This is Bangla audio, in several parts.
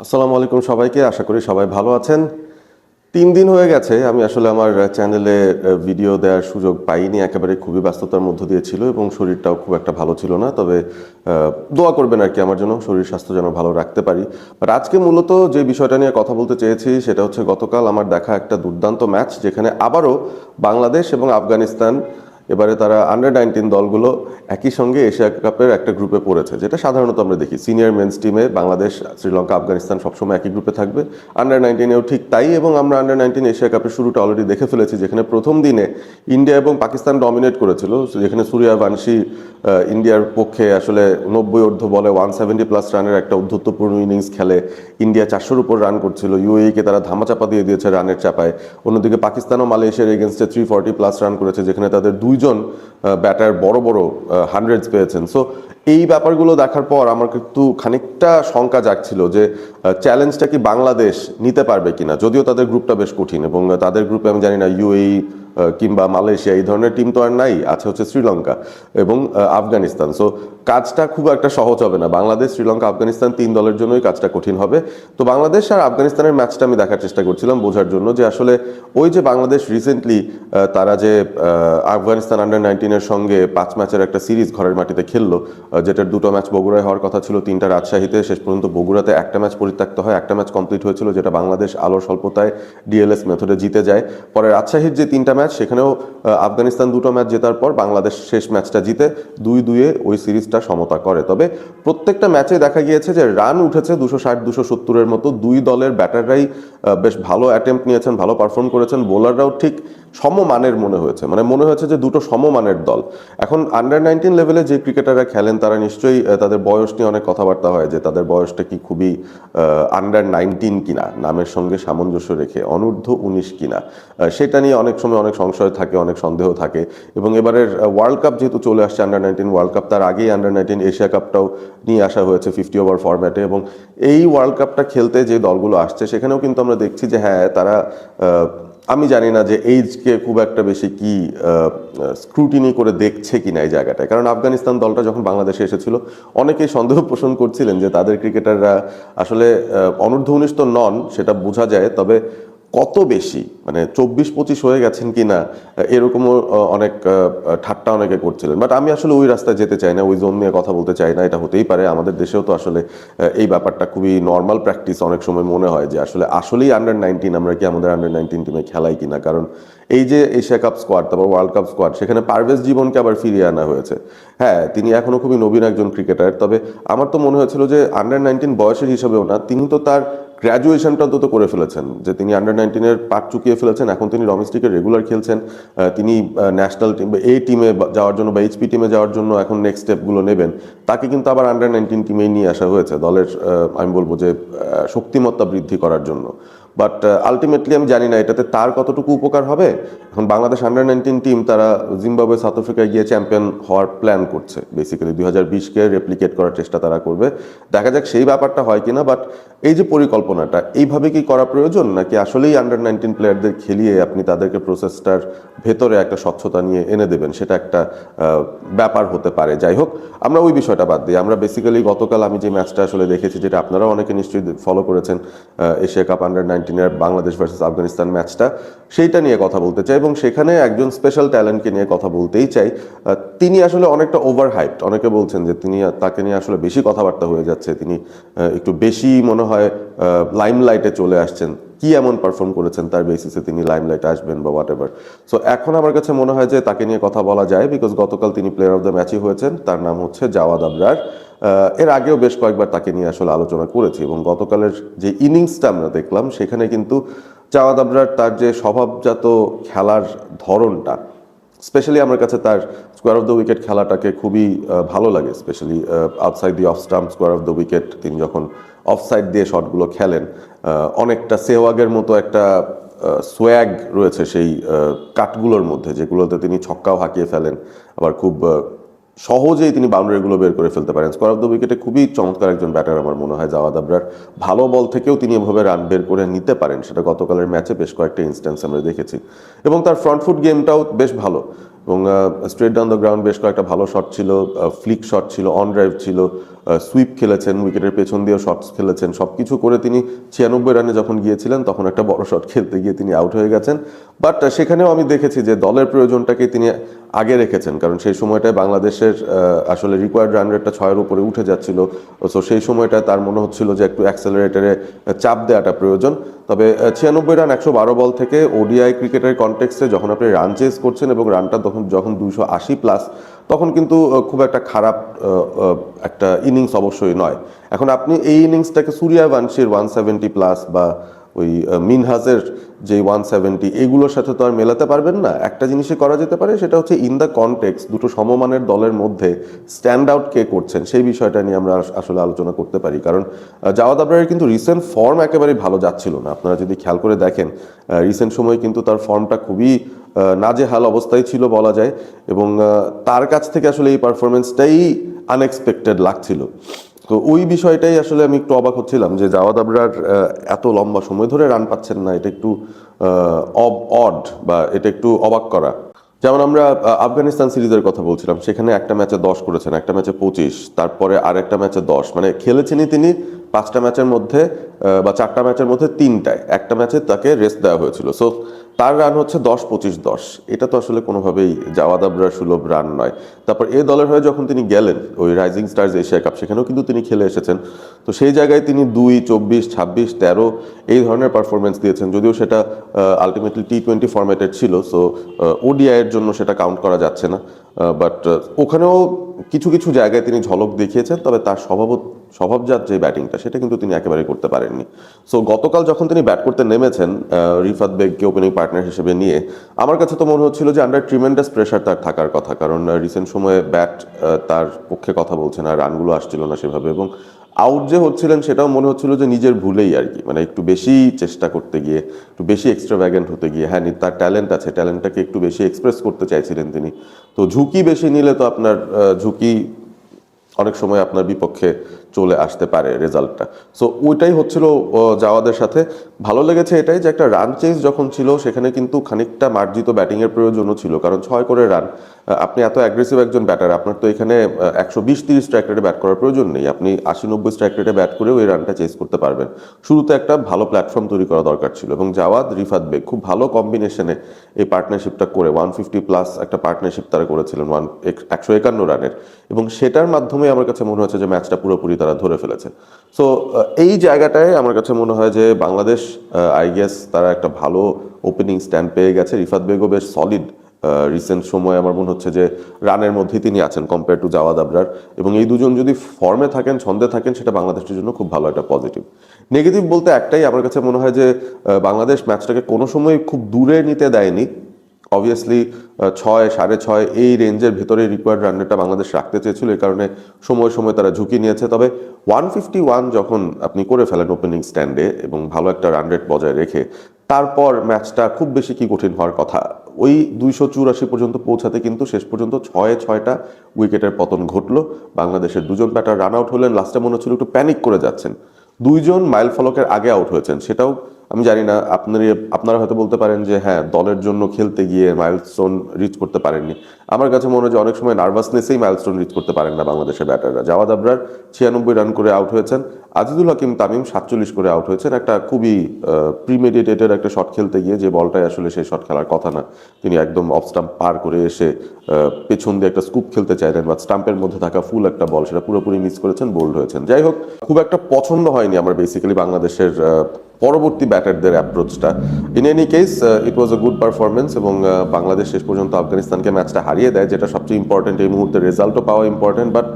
আসসালামু আলাইকুম সবাইকে, আশা করি সবাই ভালো আছেন। 3 দিন হয়ে গেছে আমি আসলে আমার চ্যানেলে ভিডিও দেওয়ার সুযোগ পাইনি, একেবারে খুবই ব্যস্ততার মধ্য দিয়ে ছিল এবং শরীরটাও খুব একটা ভালো ছিল না। তবে দোয়া করবেন আর কি আমার জন্য, শরীর স্বাস্থ্য যেন ভালো রাখতে পারি। বাট আজকে মূলত যে বিষয়টা নিয়ে কথা বলতে চেয়েছি সেটা হচ্ছে গতকাল আমার দেখা একটা দুর্দান্ত ম্যাচ, যেখানে আবারও বাংলাদেশ এবং আফগানিস্তান, এবারে তারা আন্ডার 19 দলগুলো একই সঙ্গে এশিয়া কাপের একটা গ্রুপে পড়েছে, যেটা সাধারণত আমরা দেখি সিনিয়র মেন্স টিমে বাংলাদেশ, শ্রীলঙ্কা, আফগানিস্তান সবসময় একই গ্রুপে থাকবে। আন্ডার 19-এও ঠিক তাই, এবং আমরা আন্ডার 19 এশিয়া কাপের শুরুটা অলরেডি দেখে ফেলেছি, যেখানে প্রথম দিনে ইন্ডিয়া এবং পাকিস্তান ডমিনেট করেছিল, যেখানে সূর্যবংশী ইন্ডিয়ার পক্ষে আসলে 90 বলে 170+ রানের একটা উদ্ধত্তপূর্ণ ইনিংস খেলে। ইন্ডিয়া 400-র উপর রান করছিল, ইউএইকে তারা ধামাচাপা দিয়ে দিয়েছে রানের চাপায়। অন্যদিকে পাকিস্তানও মালয়েশিয়ার এগেনস্টে 340+ রান করেছে, যেখানে তাদের দুইজন ব্যাটার বড় বড় হান্ড্রেডস পেয়েছেন। সো এই ব্যাপারগুলো দেখার পর আমার কিন্তু খানিকটা শঙ্কা জাগছিল যে চ্যালেঞ্জটা কি বাংলাদেশ নিতে পারবে কিনা, যদিও তাদের গ্রুপটা বেশ কঠিন এবং তাদের গ্রুপে আমি জানি না ইউএই কিংবা মালয়েশিয়া এই ধরনের টিম তো আর নাই, আছে হচ্ছে শ্রীলঙ্কা এবং আফগানিস্তান। সো কাজটা খুব একটা সহজ হবে না, বাংলাদেশ, শ্রীলঙ্কা, আফগানিস্তান 3 দলের জন্যই কাজটা কঠিন হবে। তো বাংলাদেশ আর আফগানিস্তানের ম্যাচটা আমি দেখার চেষ্টা করছিলাম বোঝার জন্য যে আসলে ওই যে বাংলাদেশ রিসেন্টলি তারা যে আফগানিস্তান আন্ডার 19-এর সঙ্গে 5 ম্যাচের একটা সিরিজ ঘরের মাটিতে খেললো, যেটার 2টো ম্যাচ বগুড়ায় হওয়ার কথা ছিল, 3টা রাজশাহীতে, শেষ পর্যন্ত বগুড়াতে একটা ম্যাচ পরিত্যক্ত হয়, একটা ম্যাচ কমপ্লিট হয়েছিল, যেটা বাংলাদেশ আলোর স্বল্পতায় ডিএলএস মেথডে জিতে যায়। পরে রাজশাহীর যে 3টা ম্যাচ, সেখানেও আফগানিস্তান 2টো ম্যাচ জেতার পর বাংলাদেশ শেষ ম্যাচটা জিতে 2-2 ওই সিরিজটা সমতা করে। তবে প্রত্যেকটা ম্যাচে দেখা গিয়েছে যে রান উঠেছে 260-270-এর মতো, দুই দলের ব্যাটাররাই বেশ ভালো অ্যাটেম্প্ট নিয়েছেন, ভালো পারফর্ম করেছেন, বোলাররাও ঠিক সমমানের মনে হয়েছে, মানে মনে হয়েছে যে দুটো সমমানের দল। এখন আন্ডার 19 লেভেলে যে ক্রিকেটাররা খেলেন তারা নিশ্চয়ই তাদের বয়স নিয়ে অনেক কথাবার্তা হয়, যে তাদের বয়সটা কি খুবই আন্ডার 19 কিনা, নামের সঙ্গে সামঞ্জস্য রেখে অনূর্ধ্ব 19 কিনা, সেটা নিয়ে অনেক সময় অনেক সংশয় থাকে, অনেক সন্দেহ থাকে। এবং এবারের ওয়ার্ল্ড কাপ যেহেতু চলে আসছে, আন্ডার 19 ওয়ার্ল্ড কাপ, তার আগেই আন্ডার 19 এশিয়া কাপটাও নিয়ে আসা হয়েছে 50 ওভার ফরম্যাটে, এবং এই ওয়ার্ল্ড কাপটা খেলতে যে দলগুলো আসছে সেখানেও কিন্তু আমরা দেখছি যে হ্যাঁ তারা, আমি জানি না যে এইজকে খুব একটা বেশি কি স্ক্রুটিনি করে দেখছে কিনা এই জায়গাটায়। কারণ আফগানিস্তান দলটা যখন বাংলাদেশে এসেছিল অনেকেই সন্দেহ পোষণ করছিলেন যে তাদের ক্রিকেটাররা আসলে অনূর্ধ্ব 19 তো নন, সেটা বোঝা যায়, তবে কত বেশি, মানে 24-25 হয়ে গেছেন কিনা, এরকমও অনেক ঠাট্টা অনেকে করছিলেন। বাট আমি আসলে ওই রাস্তায় যেতে চাই না, ওই জোন নিয়ে কথা বলতে চাই না। এটা হতেই পারে আমাদের দেশেও তো আসলে এই ব্যাপারটা খুবই নর্মাল প্র্যাকটিস, অনেক সময় মনে হয় যে আসলেই আন্ডার 19 আমরা কি আমাদের আন্ডার 19 টিমে খেলাই কিনা। কারণ এই যে এশিয়া কাপ স্কোয়াড, তারপর ওয়ার্ল্ড কাপ স্কোয়াড, সেখানে পারভেজ জীবনকে আবার ফিরিয়ে আনা হয়েছে। হ্যাঁ, তিনি এখনো খুবই নবীন একজন ক্রিকেটার, তবে আমার তো মনে হয়েছিল যে আন্ডার 19 বয়সের হিসাবেও না, তিনি তো তার গ্র্যাজুয়েশনটা অন্তত করে ফেলেছেন, যে তিনি আন্ডার 19-এর পাট চুকিয়ে ফেলেছেন, এখন তিনি ডোমেস্টিকের রেগুলার খেলছেন। তিনি ন্যাশনাল টিম বা এই টিমে যাওয়ার জন্য বা এইচপি টিমে যাওয়ার জন্য এখন নেক্সট স্টেপগুলো নেবেন। তাকে কিন্তু আবার আন্ডার 19 টিমেই নিয়ে আসা হয়েছে দলের, আমি বলবো যে শক্তিমত্তা বৃদ্ধি করার জন্য। বাট আলটিমেটলি আমি জানি না এটাতে তার কতটুকু উপকার হবে। এখন বাংলাদেশ আন্ডার 19 টিম তারা জিম্বাবুয়ে, সাউথ আফ্রিকায় গিয়ে চ্যাম্পিয়ন হওয়ার প্ল্যান করছে, বেসিক্যালি 2020-কে রেপ্লিকেট করার চেষ্টা তারা করবে। দেখা যাক সেই ব্যাপারটা হয় কিনা। বাট এই যে পরিকল্পনাটা, এইভাবে কি করা প্রয়োজন, নাকি আসলেই আন্ডার 19 প্লেয়ারদের খেলিয়ে আপনি তাদেরকে প্রসেসটার ভেতরে একটা স্বচ্ছতা নিয়ে এনে দেবেন, সেটা একটা ব্যাপার হতে পারে। যাই হোক, আমরা ওই বিষয়টা বাদ দিই। আমরা বেসিক্যালি গতকাল আমি যে ম্যাচটা আসলে দেখেছি, যেটা আপনারাও অনেকে নিশ্চয়ই ফলো করেছেন, এশিয়া কাপ আন্ডার 19-এর বাংলাদেশ ভার্সেস আফগানিস্তান ম্যাচটা, সেইটা নিয়ে কথা বলতে চাই এবং সেখানে একজন স্পেশাল ট্যালেন্টকে নিয়ে কথা বলতেই চাই। তিনি আসলে অনেকটা ওভার হাইপড, অনেকে বলছেন যে তাকে নিয়ে আসলে বেশি কথাবার্তা হয়ে যাচ্ছে, তিনি একটু বেশি মনে হয় লাইমলাইটে চলে আসছেন। কি এমন পারফর্ম করেছেন তার বেসিসে তিনি লাইমলাইটে আসবেন বা হোয়াট এভার। সো এখন আমার কাছে মনে হয় যে তাকে নিয়ে কথা বলা যায়, বিকজ গতকাল তিনি প্লেয়ার অফ দ্য ম্যাচই হয়েছেন। তার নাম হচ্ছে জাওয়াদ আবরার। এর আগেও বেশ কয়েকবার তাকে নিয়ে আসলে আলোচনা করেছি, এবং গতকালের যে ইনিংসটা আমরা দেখলাম সেখানে কিন্তু জাওয়াদ আবরার তার যে স্বভাবজাত খেলার ধরনটা, স্পেশালি আমার কাছে তার স্কোয়ার অফ দ্য উইকেট খেলাটাকে খুবই ভালো লাগে, specially outside the off stump square of the wicket. তিনি যখন অফ সাইড দিয়ে শটগুলো খেলেন, অনেকটা সেহওয়াগের মতো একটা সোয়াগ রয়েছে সেই কাটগুলোর মধ্যে, যেগুলোতে তিনি ছক্কাও হাঁকিয়ে ফেলেন, আবার খুব সহজেই তিনি বাউন্ডারিগুলো বের করে ফেলতে পারেন। স্কোয়ার অফ দ্য উইকেটে খুবই চমৎকার একজন ব্যাটার আমার মনে হয় জাওয়াদ আবরার। ভালো বল থেকেও তিনি এভাবে রান বের করে নিতে পারেন, সেটা গতকালের ম্যাচে বেশ কয়েকটা ইনস্ট্যান্স আমরা দেখেছি। এবং তার ফ্রন্ট ফুট গেমটাও বেশ ভালো। এবং স্ট্রেট ডাউন দ্য গ্রাউন্ড বেশ কয়েকটা ভালো শট ছিল, ফ্লিক শট ছিল, অন ড্রাইভ ছিল, সুইপ খেলেছেন, উইকেটের পেছন দিয়েও শটস খেলেছেন। সব কিছু করে তিনি 96 রানে যখন গিয়েছিলেন তখন একটা বড় শট খেলতে গিয়ে তিনি আউট হয়ে গেছেন। বাট সেখানেও আমি দেখেছি যে দলের প্রয়োজনটাকে তিনি আগে রেখেছেন, কারণ সেই সময়টায় বাংলাদেশের আসলে রিকোয়ার্ড রান রেটটা 6-এর উপরে উঠে যাচ্ছিল। সো সেই সময়টায় তার মনে হচ্ছিল যে একটু অ্যাক্সেলারেটরে চাপ দেওয়াটা প্রয়োজন। তবে 96 রান 112 বল থেকে ওডিআই ক্রিকেটের কনটেক্সটে যখন আপনি রান চেস করছেন এবং রানটা যখন 280 প্লাস, তখন কিন্তু খুব একটা খারাপ একটা ইনিংস অবশ্যই নয়। এখন আপনি এই ইনিংসটাকে সূর্যবংশীর 170 প্লাস বা ওই মিনহাজের যে 170 এগুলোর সাথে তো আর মেলাতে পারবেন না। একটা জিনিসই করা যেতে পারে, সেটা হচ্ছে ইন দ্য কনটেক্সট দুটো সমমানের দলের মধ্যে স্ট্যান্ড আউট কে করছেন সেই বিষয়টা নিয়ে আমরা আসলে আলোচনা করতে পারি। কারণ জাওয়াদ আবরারের কিন্তু রিসেন্ট ফর্ম একেবারে ভালো যাচ্ছিল না। আপনারা যদি খেয়াল করে দেখেন রিসেন্ট সময় কিন্তু তার ফর্মটা খুবই নাজেহাল অবস্থায় ছিল বলা যায়, এবং তার কাছ থেকে আসলে এই পারফরমেন্সটাই আনএক্সপেক্টেড লাগছিল। তো ওই বিষয়টাই আসলে আমি একটু অবাক হচ্ছিলাম যে জাওয়াদ আবরার এত লম্বা সময় ধরে রান পাচ্ছেন না, এটা একটু অড বা এটা একটু অবাক করা। যেমন আমরা আফগানিস্তান সিরিজের কথা বলছিলাম, সেখানে একটা ম্যাচে 10 করেছেন, একটা ম্যাচে 25, তারপরে আর একটা ম্যাচে 10, মানে খেলেছেনই তিনি 5টা ম্যাচের মধ্যে বা 4টা ম্যাচের মধ্যে 3টায়, একটা ম্যাচে তাকে রেস্ট দেওয়া হয়েছিল। সো তার রান হচ্ছে 10-25-10, এটা তো আসলে কোনোভাবেই জাওয়াদ আবরার সুলভ রান নয়। তারপর এই দলের হয়ে যখন তিনি গেলেন ওই রাইজিং স্টার্স এশিয়া কাপ, সেখানেও কিন্তু তিনি খেলে এসেছেন। তো সেই জায়গায় তিনি 2, 24, 26, 13 এই ধরনের পারফরমেন্স দিয়েছেন, যদিও সেটা আলটিমেটলি টি20 ফরম্যাটের ছিল। সো ওডিআই এর জন্য সেটা কাউন্ট করা যাচ্ছে না। বাট ওখানেও কিছু কিছু জায়গায় তিনি ঝলক দেখিয়েছেন, তবে তার স্বভাবজাত যে ব্যাটিংটা সেটা কিন্তু তিনি একেবারে করতে পারেননি। সো গতকাল যখন তিনি ব্যাট করতে নেমেছেন রিফাত বেগকে ওপেনিং পার্টনার হিসেবে নিয়ে, আমার কাছে তো মনে হচ্ছিল যে আন্ডার ট্রিমেন্ডাস প্রেশার তার থাকার কথা, কারণ রিসেন্ট সময়ে ব্যাট তার পক্ষে কথা বলছে না, রানগুলো আসছিল না সেভাবে, এবং আউট যে হচ্ছিলেন সেটাও মনে হচ্ছিল যে নিজের ভুলেই আর কি, মানে একটু বেশি চেষ্টা করতে গিয়ে, একটু বেশি এক্সট্রাভ্যাগেন্ট হতে গিয়ে। হ্যাঁ, তার ট্যালেন্ট আছে, ট্যালেন্টটাকে একটু বেশি এক্সপ্রেস করতে চাইছিলেন তিনি। তো ঝুঁকি বেশি নিলে তো আপনার ঝুঁকি অনেক সময় আপনার বিপক্ষে চলে আসতে পারে রেজাল্টটা। সো ওইটাই হচ্ছিল জাওয়াদের সাথে। ভালো লেগেছে এটাই যে একটা রান চেঞ্জ যখন ছিল সেখানে কিন্তু খানিকটা মার্জিত ব্যাটিংয়ের প্রয়োজনও ছিল, কারণ 6 করে রান, আপনি এত অ্যাগ্রেসিভ একজন ব্যাটার, আপনার তো এখানে 120-30 স্ট্রাইক রেটে ব্যাট করার প্রয়োজন নেই, আপনি 80-90 স্ট্রাইক রেটে ব্যাট করে ওই রানটা চেস করতে পারবেন। শুরুতে একটা ভালো প্ল্যাটফর্ম তৈরি করা দরকার ছিল, এবং জাওয়াদ রিফাত বেগ খুব ভালো কম্বিনেশনে এই পার্টনারশিপটা করে 150 প্লাস একটা পার্টনারশিপ তারা করেছিলেন 151 রানের, এবং সেটার মাধ্যমে আমার কাছে মনে হচ্ছে যে ম্যাচটা পুরোপুরি তারা ধরে ফেলেছে। সো এই জায়গাটায় আমার কাছে মনে হয় যে বাংলাদেশ আই গেস তারা একটা ভালো ওপেনিং স্ট্যান্ড পেয়ে গেছে। রিফাত বেগও বেশ সলিড রিসেন্ট সময়, আমার মনে হচ্ছে যে রানের মধ্যেই তিনি আছেন কম্পেয়ার টু জাওয়াদ আবরার, এবং এই দুজন যদি ফর্মে থাকেন, ছন্দে থাকেন, সেটা বাংলাদেশের জন্য খুব ভালো একটা পজিটিভ। নেগেটিভ বলতে একটাই, আমার কাছে মনে হয় যে বাংলাদেশ ম্যাচটাকে কোনো সময় খুব দূরে নিতে দেয়নি। অবভিয়াসলি 6, 6.5 এই রেঞ্জের ভেতরে রিকোয়ার্ড রান রেটটা বাংলাদেশ রাখতে চেয়েছিল, এই কারণে সময় সময় তারা ঝুঁকি নিয়েছে। তবে 151 যখন আপনি করে ফেলেন ওপেনিং স্ট্যান্ডে এবং ভালো একটা রান রেট বজায় রেখে, তারপর ম্যাচটা খুব বেশি কি কঠিন হওয়ার কথা, ওই 284 পর্যন্ত পৌঁছাতে কিন্তু শেষ পর্যন্ত 6টা উইকেটের পতন ঘটলো। বাংলাদেশের দুজন ব্যাটার রান আউট হলেন, লাস্টে মনে হচ্ছিল একটু প্যানিক করে যাচ্ছেন। 2জন মাইল ফলকের আগে আউট হয়েছেন, সেটাও আমি জানি না, আপনারা হয়তো বলতে পারেন যে হ্যাঁ দলের জন্য খেলতে গিয়ে মাইলস্টোন রিচ করতে পারেননি। আমার কাছে মনে হয় যে অনেক সময় নার্ভাসনেসেই মাইলস্টোন রিচ করতে পারেন না বাংলাদেশের ব্যাটাররা। জাওয়াদ আবরার 96 রান করে আউট হয়েছেন, আজিজুল হাকিম তামিম 47 করে আউট হয়েছেন একটা খুবই প্রিমেডিটেটেড একটা শট খেলতে গিয়ে, যে বলটাই আসলে সেই শট খেলার কথা না, তিনি একদম অফ স্টাম্প পার করে এসে পেছন দিয়ে একটা স্কুপ খেলতে চাইলেন, বা স্টাম্পের মধ্যে থাকা ফুল একটা বল সেটা পুরোপুরি মিস করেছেন, বোল্ড হয়েছেন। যাই হোক, খুব একটা পছন্দ হয়নি আমার বেসিক্যালি বাংলাদেশের পরবর্তী ব্যাটারদের অ্যাপ্রোচটা। In any case it was a good performance, এবং বাংলাদেশ শেষ পর্যন্ত আফগানিস্তানকে ম্যাচটা হারিয়ে দেয়, যেটা সবচেয়ে ইম্পর্টেন্ট। এই মুহূর্তে রেজাল্টও পাওয়া ইম্পর্টেন্ট, বাট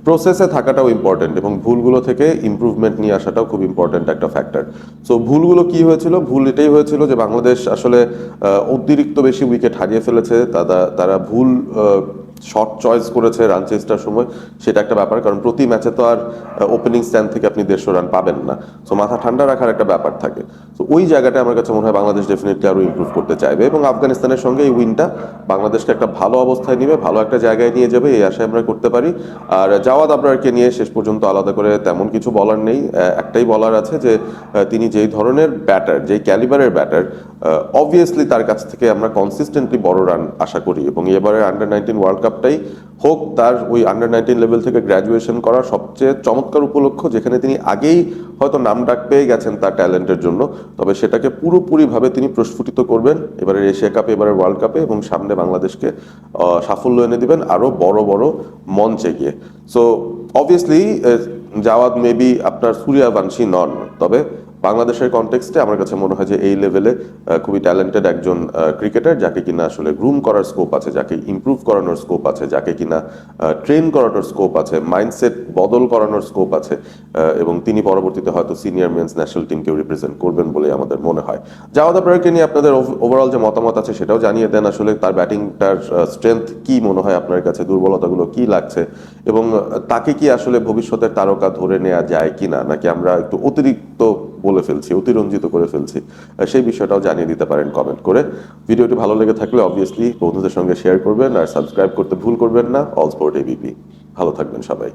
প্রসেসে থাকাটাও ইম্পর্টেন্ট, এবং ভুলগুলো থেকে ইমপ্রুভমেন্ট নিয়ে আসাটাও খুব ইম্পর্টেন্ট একটা ফ্যাক্টর। সো ভুলগুলো কি হয়েছিল? ভুল এটাই হয়েছিল যে বাংলাদেশ আসলে অতিরিক্ত বেশি উইকেট হারিয়ে ফেলেছে, তারা ভুল শর্ট চয়েস করেছে রান চেষ্টার সময়, সেটা একটা ব্যাপার, কারণ প্রতি ম্যাচে তো আর ওপেনিং স্ট্যান্ড থেকে আপনি 150 রান পাবেন না। সো মাথা ঠান্ডা রাখার একটা ব্যাপার থাকে। তো ওই জায়গাটা আমার কাছে মনে হয় বাংলাদেশ ডেফিনেটলি আরো ইমপ্রুভ করতে চাইবে, এবং আফগানিস্তানের সঙ্গে এই উইনটা বাংলাদেশকে একটা ভালো অবস্থায় নিবে, ভালো একটা জায়গায় নিয়ে যাবে, এই আশায় আমরা করতে পারি। আর জাওয়াদ আবরারকে নিয়ে শেষ পর্যন্ত আলাদা করে তেমন কিছু বলার নেই। একটাই বলার আছে যে তিনি যেই ধরনের ব্যাটার, যেই ক্যালিবারের ব্যাটার, অবভিয়াসলি তার কাছ থেকে আমরা কনসিস্টেন্টলি বড় রান আশা করি, এবং এবারে আন্ডার-19 ওয়ার্ল্ড কাপটাই হোক তার ওই আন্ডার-19 লেভেল থেকে গ্র্যাজুয়েশন করার সবচেয়ে চমৎকার উপলক্ষ, যেখানে তিনি আগেই হয়তো নাম ডাক পেয়ে গেছেন তার ট্যালেন্টের জন্য, তবে সেটাকে পুরোপুরিভাবে তিনি প্রস্ফুটিত করবেন এবারের এশিয়া কাপে, এবারের ওয়ার্ল্ড কাপে, এবং সামনে বাংলাদেশকে সাফল্য এনে দিবেন আরো বড় বড় মঞ্চে গিয়ে। সো অবভিয়াসলি জাওয়াদ মেবি আপনার সূর্যবংশী নন, তবে বাংলাদেশের কনটেক্সটে আমার কাছে মনে হয় যে এই লেভেলে খুবই ট্যালেন্টেড একজন ক্রিকেটার, যাকে কিনা আসলে গ্রুম করার স্কোপ আছে, যাকে ইমপ্রুভ করানোর স্কোপ আছে, যাকে কিনা ট্রেন করানোর স্কোপ আছে, মাইন্ডসেট বদল করানোর স্কোপ আছে, এবং তিনি পরবর্তীতে হয়তো সিনিয়র মেন্স ন্যাশনাল টিমকেও রিপ্রেজেন্ট করবেন বলে আমাদের মনে হয়। জাওয়াদ আবরারকে নিয়ে আপনাদের ওভারঅল যে মতামত আছে সেটাও জানিয়ে দেন। আসলে তার ব্যাটিংটার স্ট্রেংথ কি মনে হয় আপনার কাছে, দুর্বলতাগুলো কি লাগছে, এবং তাকে কি আসলে ভবিষ্যতের তারকা ধরে নেওয়া যায় কিনা, নাকি আমরা একটু অতিরিক্ত বলে ফেলছি, অতিরঞ্জিত করে ফেলছি, সেই বিষয়টাও জানিয়ে দিতে পারেন কমেন্ট করে। ভিডিওটি ভালো লেগে থাকলে অবভিয়াসলি বন্ধুদের সঙ্গে শেয়ার করবেন, আর সাবস্ক্রাইব করতে ভুল করবেন না। All sport ABP. ভালো থাকবেন সবাই।